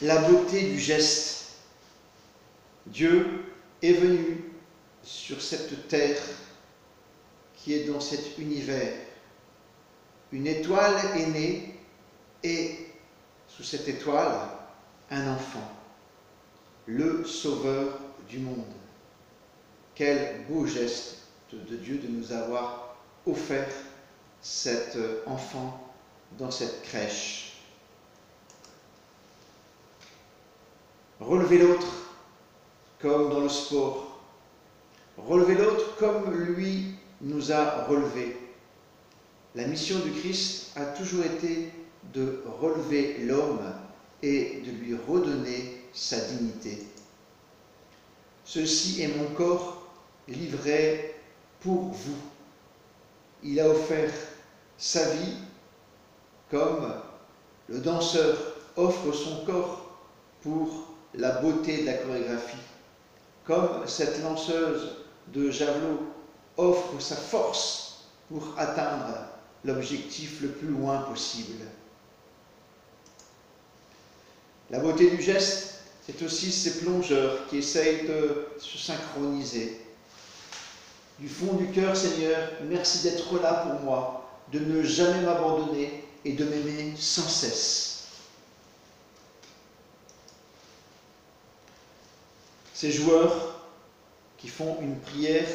la beauté du geste. Dieu est venu sur cette terre qui est dans cet univers. Une étoile est née et sous cette étoile, un enfant, le Sauveur du monde. Quel beau geste de Dieu de nous avoir offert cet enfant dans cette crèche. Relever l'autre comme dans le sport. Relever l'autre comme lui nous a relevés. La mission du Christ a toujours été de relever l'homme et de lui redonner sa dignité. Ceci est mon corps livré pour vous. Il a offert sa vie comme le danseur offre son corps pour la beauté de la chorégraphie, comme cette lanceuse de javelot offre sa force pour atteindre l'objectif le plus loin possible. La beauté du geste, c'est aussi ces plongeurs qui essayent de se synchroniser. Du fond du cœur, Seigneur, merci d'être là pour moi, de ne jamais m'abandonner et de m'aimer sans cesse. Ces joueurs qui font une prière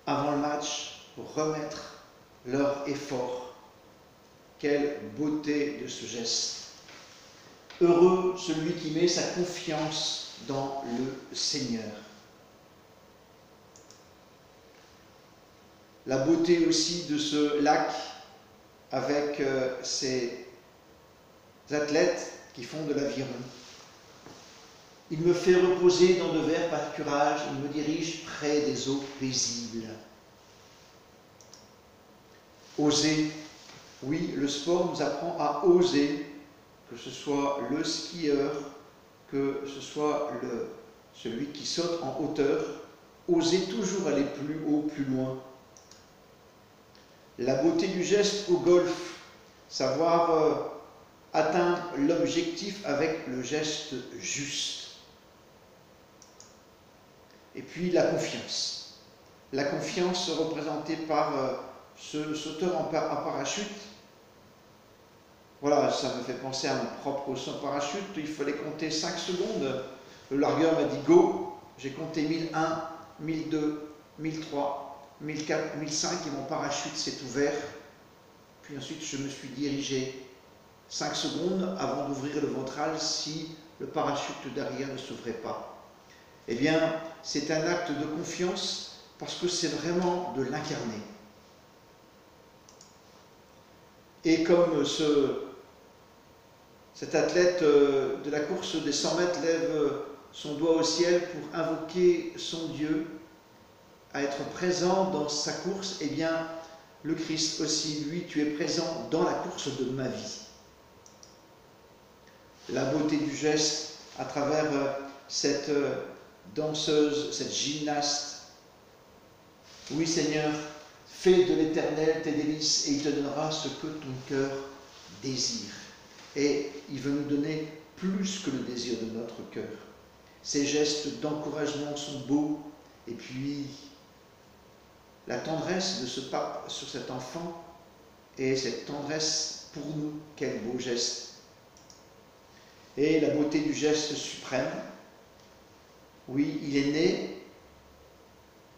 avant le match pour remettre leur effort. Quelle beauté de ce geste! Heureux celui qui met sa confiance dans le Seigneur. La beauté aussi de ce lac avec ces athlètes qui font de l'aviron. Il me fait reposer dans de verts pâturages, il me dirige près des eaux paisibles. Oser, oui, le sport nous apprend à oser, que ce soit le skieur, que ce soit celui qui saute en hauteur, oser toujours aller plus haut, plus loin. La beauté du geste au golf, savoir atteindre l'objectif avec le geste juste. Et puis la confiance. La confiance représentée par ce sauteur en parachute. Voilà, ça me fait penser à mon propre saut en parachute. Il fallait compter 5 secondes. Le largueur m'a dit go. J'ai compté 1001, 1002, 1003, 1004, 1005 et mon parachute s'est ouvert. Puis ensuite, je me suis dirigé 5 secondes avant d'ouvrir le ventral si le parachute derrière ne s'ouvrait pas. Eh bien, c'est un acte de confiance parce que c'est vraiment de l'incarner. Et comme cet athlète de la course des 100 mètres lève son doigt au ciel pour invoquer son Dieu, à être présent dans sa course, eh bien, le Christ aussi, lui, tu es présent dans la course de ma vie. La beauté du geste à travers cette danseuse, cette gymnaste. Oui, Seigneur, fais de l'Éternel tes délices et il te donnera ce que ton cœur désire. Et il veut nous donner plus que le désir de notre cœur. Ces gestes d'encouragement sont beaux et puis la tendresse de ce pape sur cet enfant et cette tendresse pour nous, quel beau geste. Et la beauté du geste suprême. Oui, il est né,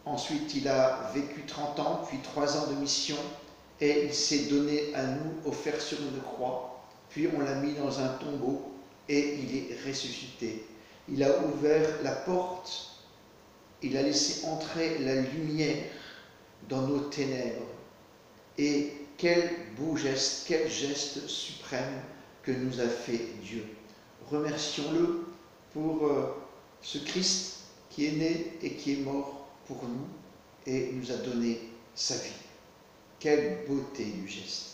ensuite il a vécu 30 ans, puis 3 ans de mission, et il s'est donné à nous, offert sur une croix, puis on l'a mis dans un tombeau, et il est ressuscité. Il a ouvert la porte, il a laissé entrer la lumière dans nos ténèbres. Et quel beau geste, quel geste suprême que nous a fait Dieu. Remercions-le pour ce Christ qui est né et qui est mort pour nous et nous a donné sa vie. Quelle beauté du geste!